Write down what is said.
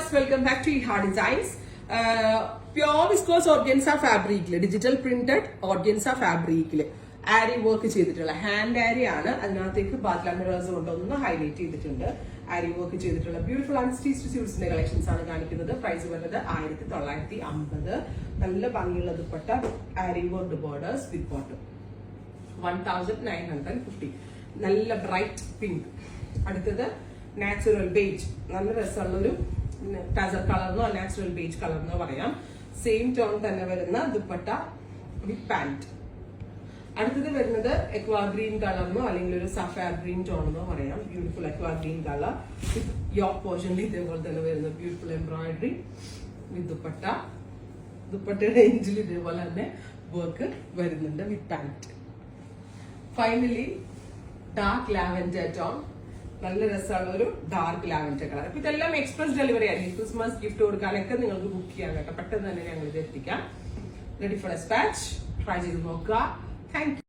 Viewers, welcome back to Iha designs. Pure viscose organza ഫാബ്രിക്കില്, digital printed organza ഫാബ്രിക്കില് aari work ചെയ്തിട്ടുള്ള hand aari ആണ്. അതിനകത്തേക്ക് ബാത്ല മിറേഴ്സ് കൊണ്ടൊന്ന് ഹൈലൈറ്റ് ചെയ്തിട്ടുണ്ട്. ആരി വർക്ക് ചെയ്തിട്ടുള്ള ബ്യൂട്ടിഫുൾ അൺസ്റ്റിച്ച്ഡ് സ്യൂട്ട്സിന്റെ കളക്ഷൻസ് ആണ് കാണിക്കുന്നത്. പ്രൈസ് വരുന്നത് 1950. നല്ല ഭംഗിയുള്ള dupatta, aari work borders with bottom 1950. നല്ല ബ്രൈറ്റ് പിങ്ക്. അടുത്തത് നാച്ചുറൽ ബേജ്, നല്ല രസമുള്ളൊരു ടസർ കളർന്നോ നാച്ചുറൽ ബേജ് കളർന്നോ പറയാം. സെയിം ടോൺ തന്നെ വരുന്ന ദുപ്പട്ട വിത്ത് പാന്റ്. അടുത്തത് വരുന്നത് എക്വാ ഗ്രീൻ കളർന്നോ അല്ലെങ്കിൽ ഒരു സഫാർ ഗ്രീൻ ടോണെന്നോ പറയാം. Beautiful aqua green colour with yoke പോർഷനിൽ ഇതേപോലെ തന്നെ വരുന്ന ബ്യൂട്ടിഫുൾ എംബ്രോയിഡറി വിത്ത് ദുപ്പട്ട. ദുപ്പട്ടയുടെ എഞ്ചിൽ ഇതേപോലെ തന്നെ വർക്ക് വരുന്നുണ്ട് with pant. Finally dark lavender tone, നല്ല രസമുള്ള ഒരു ഡാർക്ക് ലാവൻഡർ കളർ. അപ്പൊ ഇതെല്ലാം എക്സ്പ്രസ് ഡെലിവറി ആയിരിക്കും. ക്രിസ്മസ് ഗിഫ്റ്റ് കൊടുക്കാനൊക്കെ നിങ്ങൾക്ക് ബുക്ക് ചെയ്യാൻ കേട്ടോ. പെട്ടെന്ന് തന്നെ ഞങ്ങൾ ഇത് എത്തിക്കാം. Ready for dispatch. ട്രൈ ചെയ്ത് നോക്കുക. Thank you.